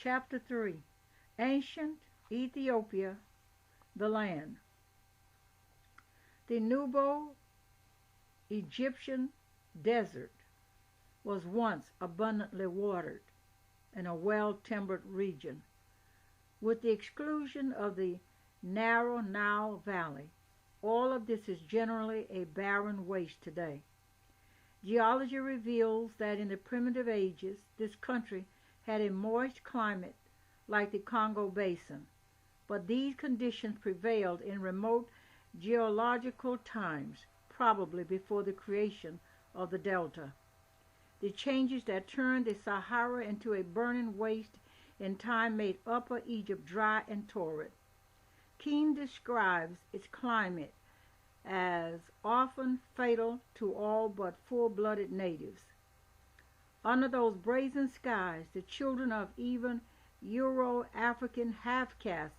Chapter 3. Ancient Ethiopia, the land. The Nubo-Egyptian desert was once abundantly watered and a well-timbered region. With the exclusion of the narrow Nile Valley, all of this is generally a barren waste today. Geology reveals that in the primitive ages, this country had a moist climate like the Congo basin, but these conditions prevailed in remote geological times, probably before the creation of the delta. The changes that turned the Sahara into a burning waste in time made Upper Egypt dry and torrid. Keane describes its climate as often fatal to all but full-blooded natives. Under those brazen skies, the children of even Euro-African half-castes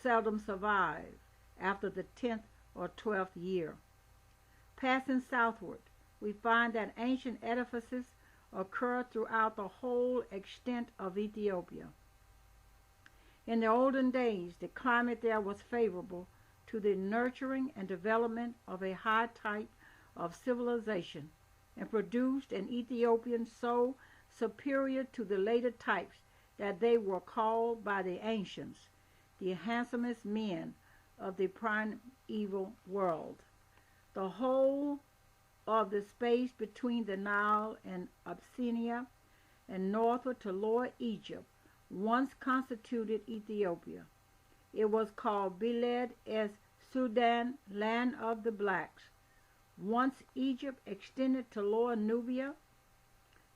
seldom survive after the 10th or 12th year. Passing southward, we find that ancient edifices occur throughout the whole extent of Ethiopia. In the olden days, the climate there was favorable to the nurturing and development of a high type of civilization, and produced an Ethiopian so superior to the later types that they were called by the ancients the handsomest men of the primeval world. The whole of the space between the Nile and Abyssinia and northward to Lower Egypt once constituted Ethiopia. It was called Beled es Sudan, land of the blacks. Once Egypt extended to Lower Nubia,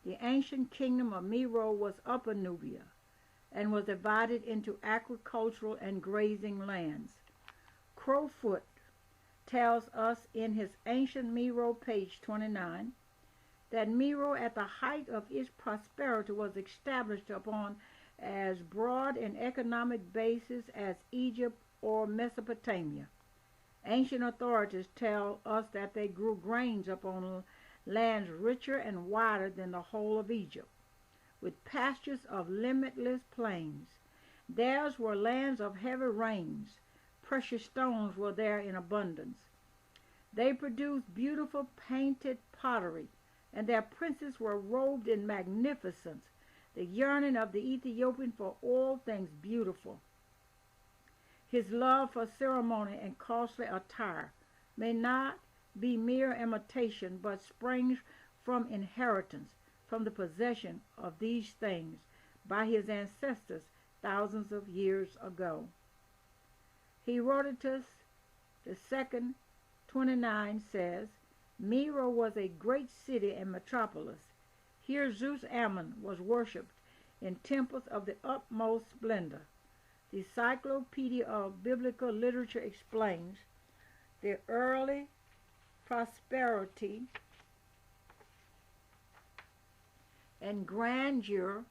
the ancient kingdom of Meroe was Upper Nubia, and was divided into agricultural and grazing lands. Crowfoot tells us in his Ancient Meroe, page 29, that Meroe at the height of its prosperity was established upon as broad an economic basis as Egypt or Mesopotamia. Ancient authorities tell us that they grew grains upon lands richer and wider than the whole of Egypt, with pastures of limitless plains. Theirs were lands of heavy rains. Precious stones were there in abundance. They produced beautiful painted pottery, and their princes were robed in magnificence, the yearning of the Ethiopian for all things beautiful. His love for ceremony and costly attire may not be mere imitation, but springs from inheritance, from the possession of these things by his ancestors thousands of years ago. Herodotus II, 29, says, Meroe was a great city and metropolis. Here Zeus Ammon was worshipped in temples of the utmost splendor. The Encyclopedia of Biblical Literature explains the early prosperity and grandeur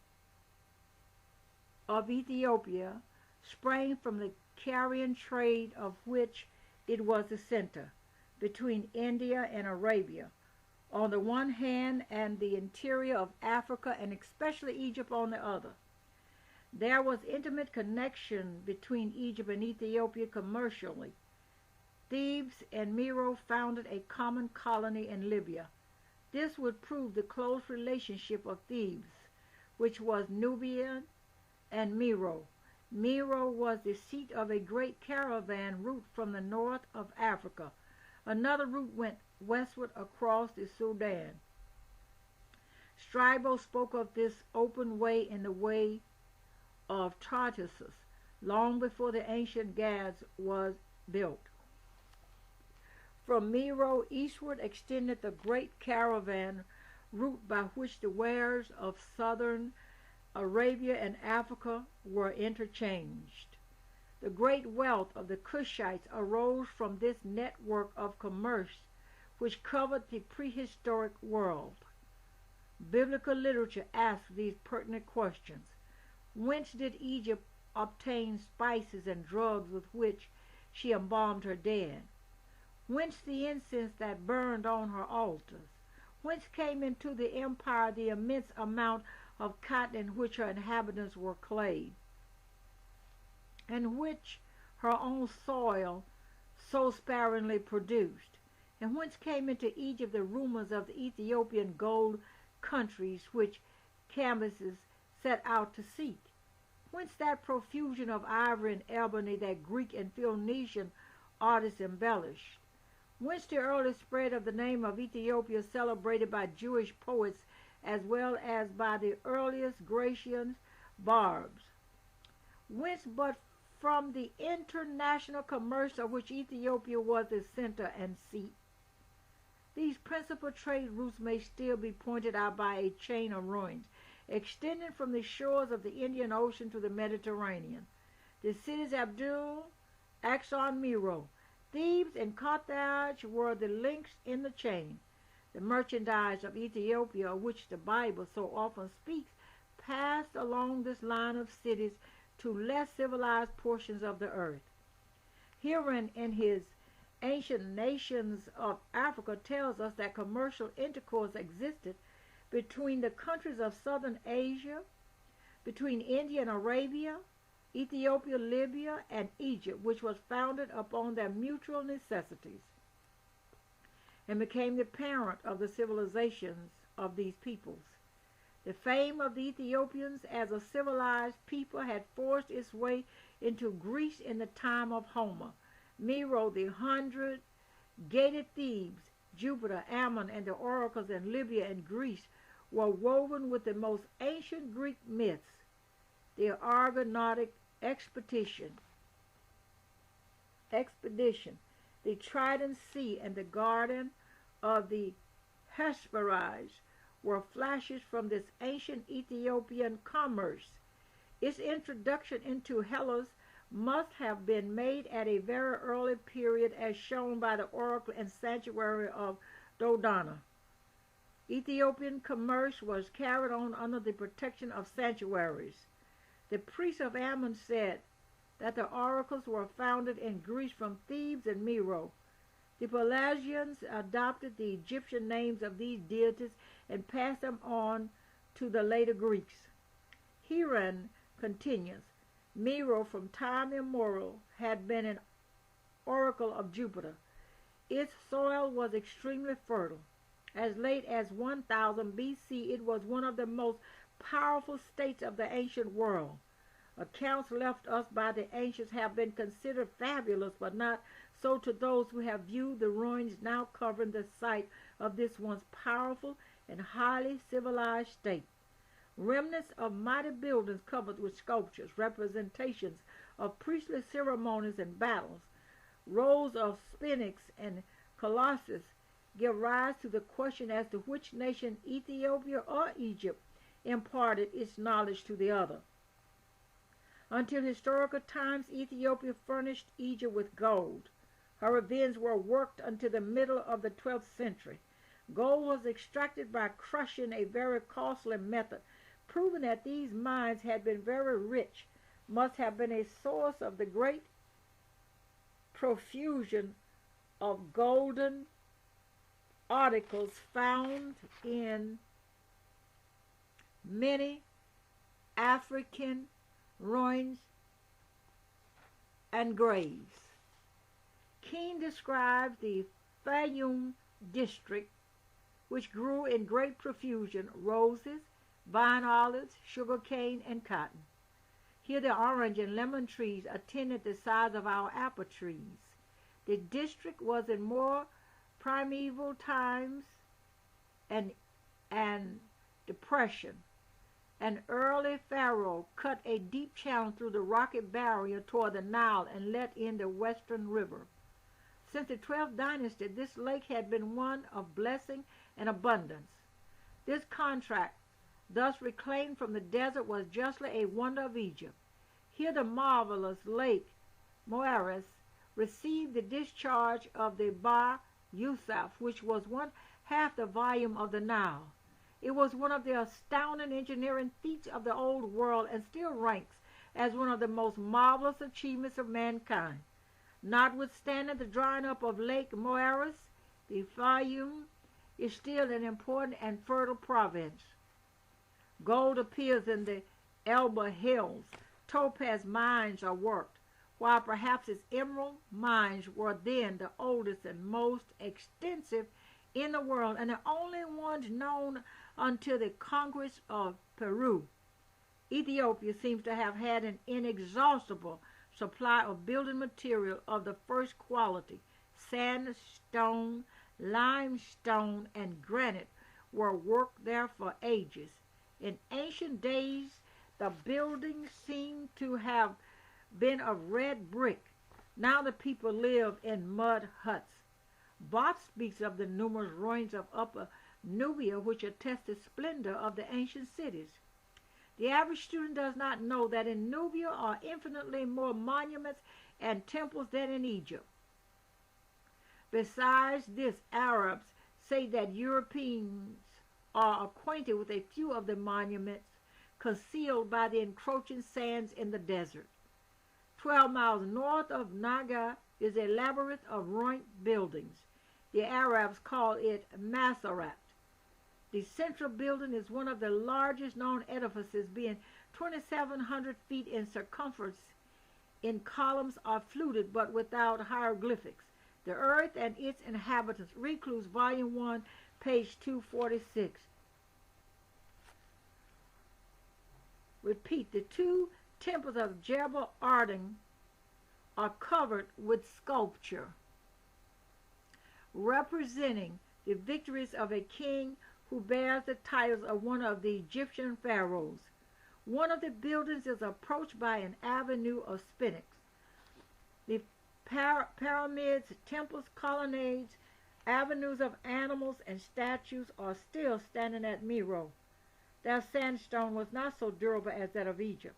of Ethiopia sprang from the carrion trade of which it was the center, between India and Arabia on the one hand and the interior of Africa and especially Egypt on the other. There was intimate connection between Egypt and Ethiopia commercially. Thebes and Meroe founded a common colony in Libya. This would prove the close relationship of Thebes, which was Nubian, and Meroe. Meroe was the seat of a great caravan route from the north of Africa. Another route went westward across the Sudan. Strabo spoke of this open way in the way of Tartessus, long before the ancient Gads was built. From Meroe eastward extended the great caravan route by which the wares of southern Arabia and Africa were interchanged. The great wealth of the Cushites arose from this network of commerce which covered the prehistoric world. Biblical literature asks these pertinent questions. Whence did Egypt obtain spices and drugs with which she embalmed her dead? Whence the incense that burned on her altars? Whence came into the empire the immense amount of cotton in which her inhabitants were clad, and which her own soil so sparingly produced, and whence came into Egypt the rumors of the Ethiopian gold countries which Cambyses set out to seek. Whence that profusion of ivory and ebony that Greek and Phoenician artists embellished? Whence the early spread of the name of Ethiopia celebrated by Jewish poets as well as by the earliest Grecian barbs? Whence but from the international commerce of which Ethiopia was the center and seat? These principal trade routes may still be pointed out by a chain of ruins, extending from the shores of the Indian Ocean to the Mediterranean. The cities Abdul, Axon, Miro, Thebes, and Carthage were the links in the chain. The merchandise of Ethiopia, of which the Bible so often speaks, passed along this line of cities to less civilized portions of the earth. Herein, in his Ancient Nations of Africa, tells us that commercial intercourse existed between the countries of southern Asia, between India and Arabia, Ethiopia, Libya, and Egypt, which was founded upon their mutual necessities, and became the parent of the civilizations of these peoples. The fame of the Ethiopians as a civilized people had forced its way into Greece in the time of Homer. Miro, the 100-gated Thebes, Jupiter, Ammon, and the oracles in Libya and Greece were woven with the most ancient Greek myths. The Argonautic expedition, the Trident Sea, and the Garden of the Hesperides were flashes from this ancient Ethiopian commerce. Its introduction into Hellas must have been made at a very early period, as shown by the oracle and sanctuary of Dodona. Ethiopian commerce was carried on under the protection of sanctuaries. The priests of Ammon said that the oracles were founded in Greece from Thebes and Miro. The Pelagians adopted the Egyptian names of these deities and passed them on to the later Greeks. Herein continues, Miro from time immemorial had been an oracle of Jupiter. Its soil was extremely fertile. As late as 1000 BC, it was one of the most powerful states of the ancient world. Accounts left us by the ancients have been considered fabulous, but not so to those who have viewed the ruins now covering the site of this once powerful and highly civilized state. Remnants of mighty buildings covered with sculptures, representations of priestly ceremonies and battles, rows of sphinx and colossus give rise to the question as to which nation, Ethiopia or Egypt, imparted its knowledge to the other. Until historical times, Ethiopia furnished Egypt with gold. Her ravines were worked until the middle of the 12th century. Gold was extracted by crushing, a very costly method, proving that these mines had been very rich, must have been a source of the great profusion of golden articles found in many African ruins and graves. Keane describes the Fayum district, which grew in great profusion roses, vine olives, sugar cane, and cotton. Here the orange and lemon trees attended the size of our apple trees. The district was in more primeval times and depression. An early pharaoh cut a deep channel through the rocky barrier toward the Nile and let in the western river. Since the 12th dynasty, this lake had been one of blessing and abundance. This contract, thus reclaimed from the desert, was justly a wonder of Egypt. Here the marvelous lake Moeris received the discharge of the Bahr Yusuf, which was one half the volume of the Nile. It was one of the astounding engineering feats of the old world and still ranks as one of the most marvelous achievements of mankind. Notwithstanding the drying up of Lake Moeris, the Fayum is still an important and fertile province. Gold appears in the Elba Hills. Topaz mines are worked, while perhaps its emerald mines were then the oldest and most extensive in the world, and the only ones known until the conquest of Peru. Ethiopia seems to have had an inexhaustible supply of building material of the first quality. Sandstone, limestone, and granite were worked there for ages. In ancient days, the buildings seem to have been of red brick. Now the people live in mud huts. Bott speaks of the numerous ruins of Upper Nubia, which attest the splendor of the ancient cities. The average student does not know that in Nubia are infinitely more monuments and temples than in Egypt. Besides this, Arabs say that Europeans are acquainted with a few of the monuments concealed by the encroaching sands in the desert. 12 miles north of Naga is a labyrinth of ruined buildings. The Arabs call it Masarat. The central building is one of the largest known edifices, being 2,700 feet in circumference. In columns are fluted but without hieroglyphics. The Earth and its Inhabitants, Recluse, Volume 1, page 246. Repeat, the two temples of Jebel Arden are covered with sculpture representing the victories of a king who bears the titles of one of the Egyptian pharaohs. One of the buildings is approached by an avenue of sphinx. The pyramids, temples, colonnades, avenues of animals, and statues are still standing at Meroe. Their sandstone was not so durable as that of Egypt.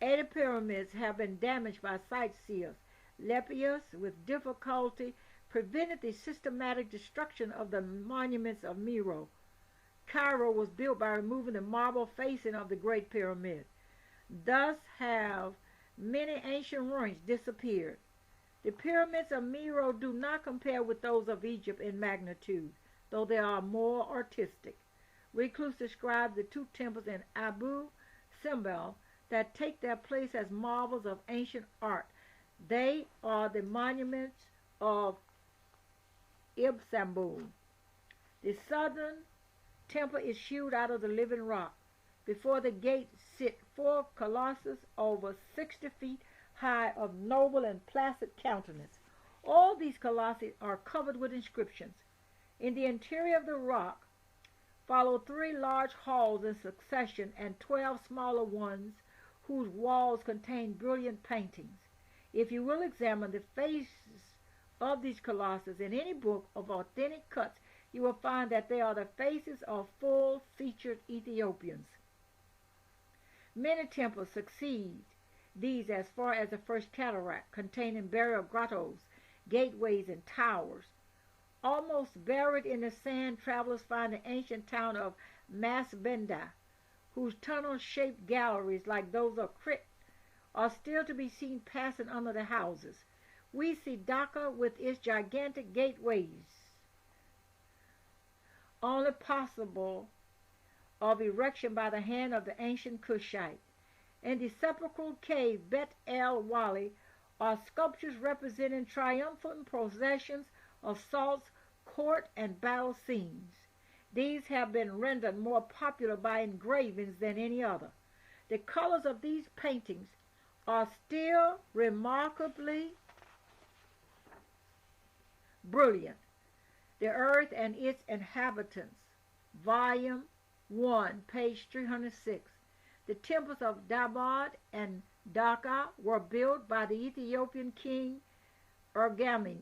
80 pyramids have been damaged by sightseers. Lepidus, with difficulty, prevented the systematic destruction of the monuments of Meroe. Cairo was built by removing the marble facing of the Great Pyramid. Thus have many ancient ruins disappeared. The pyramids of Meroe do not compare with those of Egypt in magnitude, though they are more artistic. Recluse described the two temples in Abu Simbel that take their place as marvels of ancient art. They are the monuments of Ibsambul. The southern temple is hewed out of the living rock. Before the gate sit four colossus over 60 feet high of noble and placid countenance. All these colossi are covered with inscriptions. In the interior of the rock follow 3 large halls in succession and 12 smaller ones whose walls contain brilliant paintings. If you will examine the faces of these colossus in any book of authentic cuts, you will find that they are the faces of full-featured Ethiopians. Many temples succeed these as far as the first cataract, containing burial grottos, gateways, and towers. Almost buried in the sand, travelers find the ancient town of Masbenda, whose tunnel-shaped galleries, like those of Crete, are still to be seen passing under the houses. We see Dhaka with its gigantic gateways, only possible of erection by the hand of the ancient Kushite. In the sepulchral cave Bet El Wali are sculptures representing triumphant processions, assaults, court, and battle scenes. These have been rendered more popular by engravings than any other. The colors of these paintings are still remarkably brilliant. The Earth and its Inhabitants, Volume 1, page 306. The temples of Dabad and Dhaka were built by the Ethiopian king Embalming.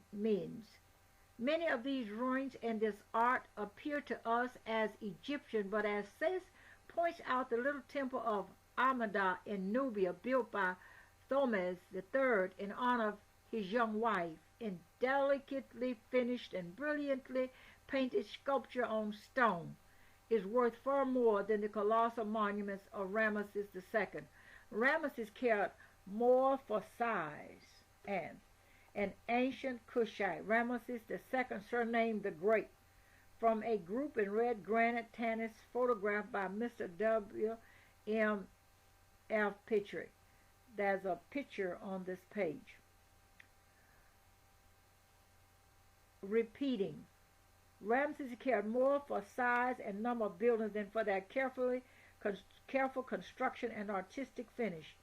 Many of these ruins and this art appear to us as Egyptian, but as Sayce points out, the little temple of Amida in Nubia, built by Thomas III in honor of his young wife, in delicately finished and brilliantly painted sculpture on stone, is worth far more than the colossal monuments of Ramesses II. Ramesses cared more for size, and an ancient Kushite, Ramesses II, surnamed the Great, from a group in red granite Tanis photographed by Mr. W. M. F. Petrie. There's a picture on this page. Repeating. Ramses cared more for size and number of buildings than for their careful construction and artistic finish.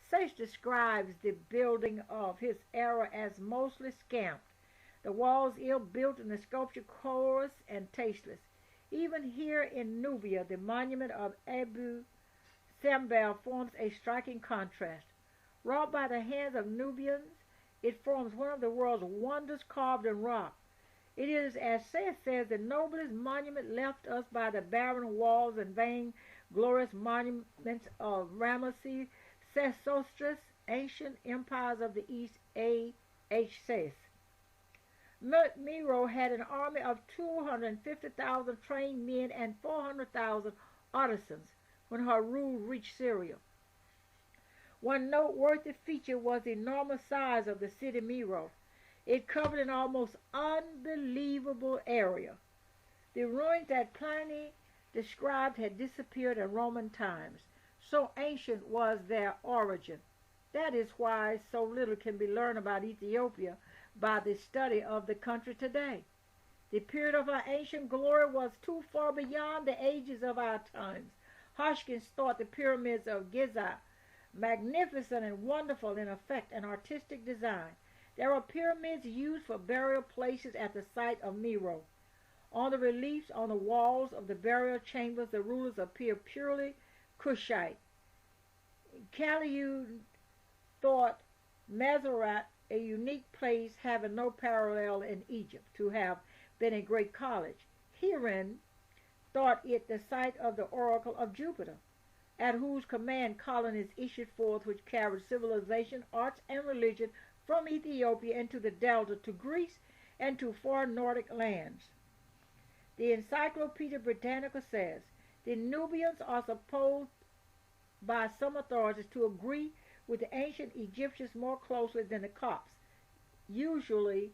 Sage describes the building of his era as mostly scamped, the walls ill-built and the sculpture coarse and tasteless. Even here in Nubia, the monument of Abu Simbel forms a striking contrast. Wrought by the hands of Nubians, it forms one of the world's wonders carved in rock. It is, as Seth says, the noblest monument left us by the barren walls and vain, glorious monuments of Ramesses, Sesostris, ancient empires of the East. A. H. Seth. Miro had an army of 250,000 trained men and 400,000 artisans when her rule reached Syria. One noteworthy feature was the enormous size of the city Miro. It covered an almost unbelievable area. The ruins that Pliny described had disappeared in Roman times. So ancient was their origin. That is why so little can be learned about Ethiopia by the study of the country today. The period of our ancient glory was too far beyond the ages of our times. Hoskins thought the pyramids of Giza magnificent and wonderful in effect and artistic design. There are pyramids used for burial places at the site of Miro. On the reliefs on the walls of the burial chambers, the rulers appear purely Kushite. Caliud thought Mazarat a unique place having no parallel in Egypt, to have been a great college. Herein thought it the site of the oracle of Jupiter, at whose command colonies issued forth which carried civilization, arts, and religion from Ethiopia into the delta to Greece and to far Nordic lands. The Encyclopedia Britannica says, the Nubians are supposed by some authorities to agree with the ancient Egyptians more closely than the Copts, usually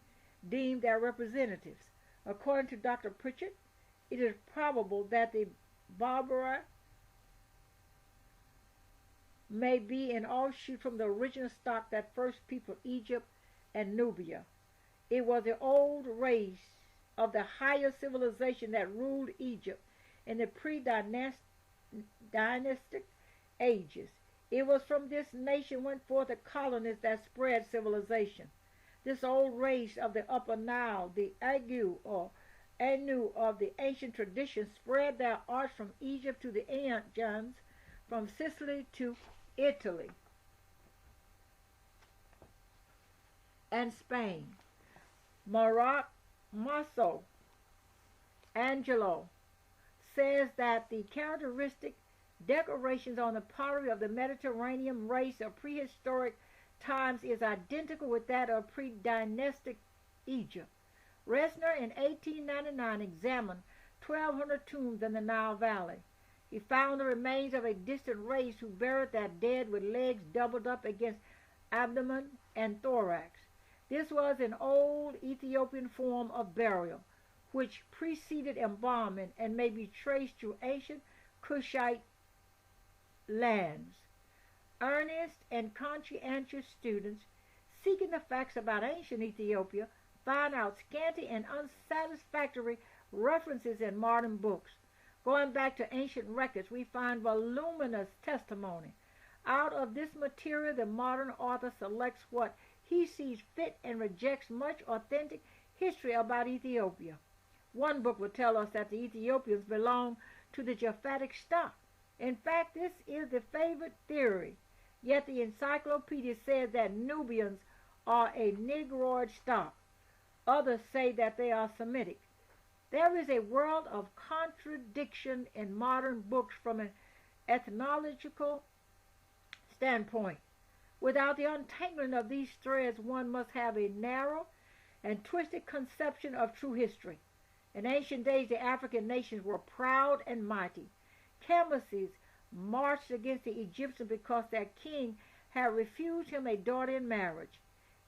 deemed their representatives. According to Dr. Pritchett, it is probable that the Barbara may be an offshoot from the original stock that first peopled Egypt and Nubia. It was the old race of the higher civilization that ruled Egypt in the pre-dynastic ages. It was from this nation went forth the colonies that spread civilization. This old race of the Upper Nile, the Agu or Anu of the ancient tradition, spread their arts from Egypt to the Aegeans, from Sicily to Italy and Spain. Maso Angelo says that the characteristic decorations on the pottery of the Mediterranean race of prehistoric times is identical with that of pre-dynastic Egypt. Resner in 1899 examined 1,200 tombs in the Nile Valley. He found the remains of a distant race who buried their dead with legs doubled up against abdomen and thorax. This was an old Ethiopian form of burial, which preceded embalming and may be traced to ancient Kushite lands. Earnest and conscientious students seeking the facts about ancient Ethiopia find out scanty and unsatisfactory references in modern books. Going back to ancient records, we find voluminous testimony. Out of this material, the modern author selects what he sees fit and rejects much authentic history about Ethiopia. One book will tell us that the Ethiopians belong to the Japhetic stock. In fact, this is the favored theory. Yet the encyclopedia says that Nubians are a Negroid stock. Others say that they are Semitic. There is a world of contradiction in modern books from an ethnological standpoint. Without the untangling of these threads, one must have a narrow and twisted conception of true history. In ancient days, the African nations were proud and mighty. Cambyses marched against the Egyptians because their king had refused him a daughter in marriage.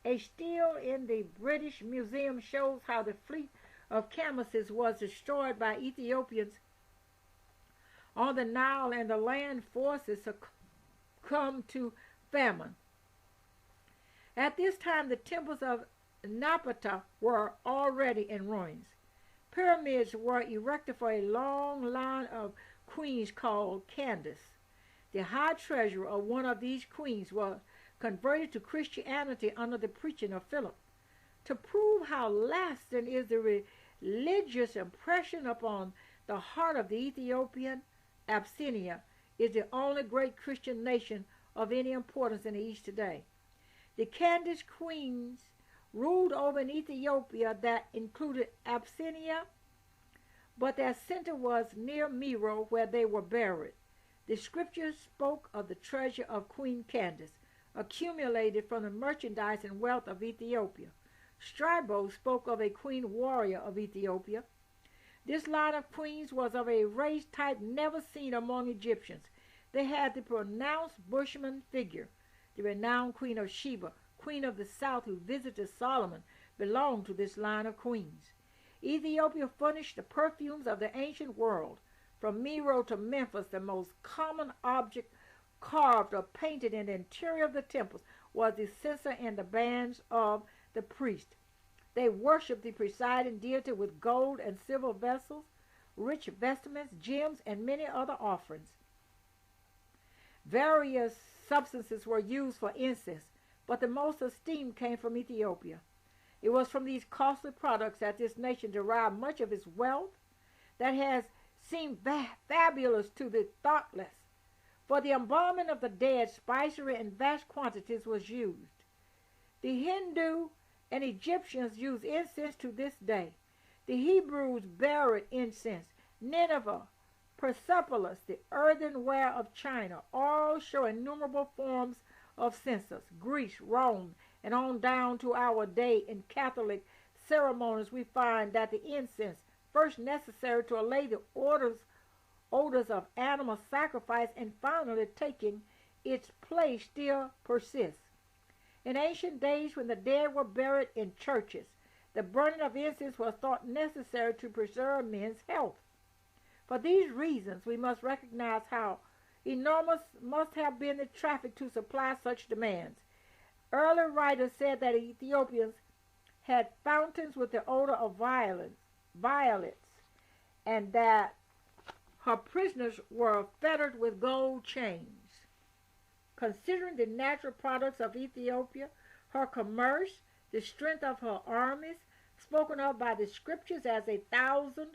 A stele in the British Museum shows how the fleet of Cambyses was destroyed by Ethiopians on the Nile, and the land forces succumbed to famine. At this time, the temples of Napata were already in ruins. Pyramids were erected for a long line of queens called Candace. The high treasurer of one of these queens was converted to Christianity under the preaching of Philip. To prove how lasting is the religious impression upon the heart of the Ethiopian, Abyssinia is the only great Christian nation of any importance in the East today. The Candace Queens ruled over an Ethiopia that included Abyssinia, but their center was near Meroe, where they were buried. The scriptures spoke of the treasure of Queen Candace, accumulated from the merchandise and wealth of Ethiopia. Strabo spoke of a queen warrior of Ethiopia. This line of queens was of a race type never seen among Egyptians. They had the pronounced bushman figure. The renowned Queen of Sheba, queen of the south who visited Solomon, belonged to this line of queens. Ethiopia furnished the perfumes of the ancient world. From Meroe to Memphis, the most common object carved or painted in the interior of the temples was the censer and the bands of the priest. They worshipped the presiding deity with gold and silver vessels, rich vestments, gems, and many other offerings. Various substances were used for incense, but the most esteemed came from Ethiopia. It was from these costly products that this nation derived much of its wealth that has seemed fabulous to the thoughtless. For the embalming of the dead, spicery in vast quantities was used. The Hindu and Egyptians use incense to this day. The Hebrews buried incense. Nineveh, Persepolis, the earthenware of China, all show innumerable forms of censers. Greece, Rome, and on down to our day in Catholic ceremonies we find that the incense, first necessary to allay the odors of animal sacrifice and finally taking its place, still persists. In ancient days, when the dead were buried in churches, the burning of incense was thought necessary to preserve men's health. For these reasons, we must recognize how enormous must have been the traffic to supply such demands. Early writers said that Ethiopians had fountains with the odor of violets, and that her prisoners were fettered with gold chains. Considering the natural products of Ethiopia, her commerce, the strength of her armies, spoken of by the scriptures as 1,000,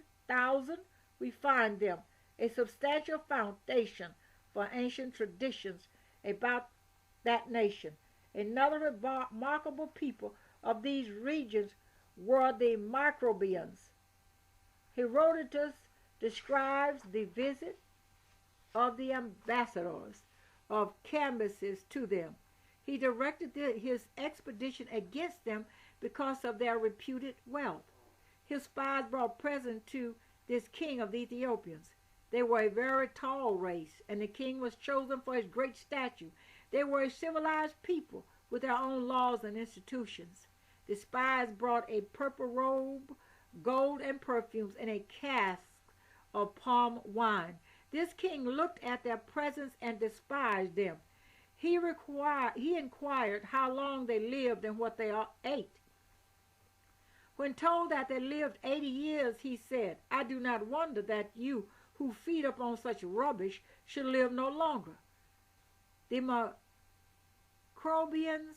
we find them a substantial foundation for ancient traditions about that nation. Another remarkable people of these regions were the Microbians. Herodotus describes the visit of the ambassadors of Cambyses to them. He directed his expedition against them because of their reputed wealth. His spies brought presents to this king of the Ethiopians. They were a very tall race, and the king was chosen for his great stature. They were a civilized people with their own laws and institutions. The spies brought a purple robe, gold, and perfumes, and a cask of palm wine. This king looked at their presents and despised them. He inquired how long they lived and what they ate. When told that they lived 80 years, he said, "I do not wonder that you who feed upon such rubbish should live no longer." The Microbians,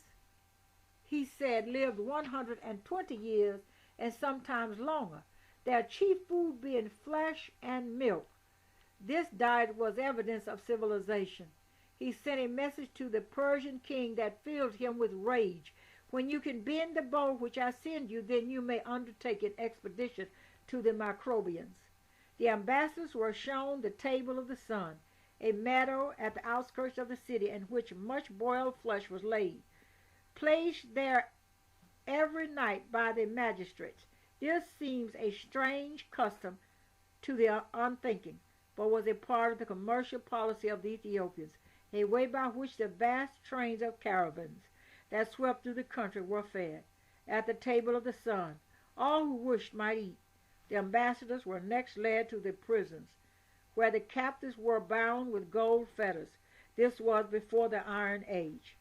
he said, lived 120 years and sometimes longer, their chief food being flesh and milk. This diet was evidence of civilization. He sent a message to the Persian king that filled him with rage. "When you can bend the bow which I send you, then you may undertake an expedition to the Microbians." The ambassadors were shown the table of the sun, a meadow at the outskirts of the city in which much boiled flesh was laid, placed there every night by the magistrates. This seems a strange custom to the unthinking, but was a part of the commercial policy of the Ethiopians, a way by which the vast trains of caravans that swept through the country were fed. At the table of the sun, all who wished might eat. The ambassadors were next led to the prisons, where the captives were bound with gold fetters. This was before the Iron Age.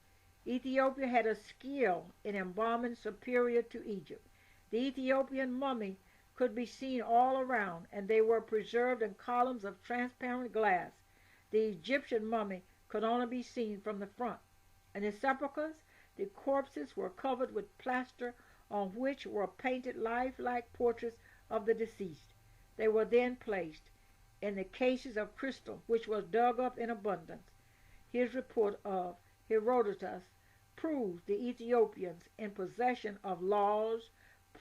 Ethiopia had a skill in embalming superior to Egypt. The Ethiopian mummy could be seen all around, and they were preserved in columns of transparent glass. The Egyptian mummy could only be seen from the front. In the sepulchres, the corpses were covered with plaster on which were painted lifelike portraits of the deceased. They were then placed in the cases of crystal, which was dug up in abundance. His report of Herodotus proves the Ethiopians in possession of laws,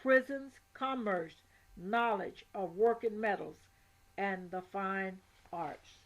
prisons, commerce, knowledge of working metals, and the fine arts.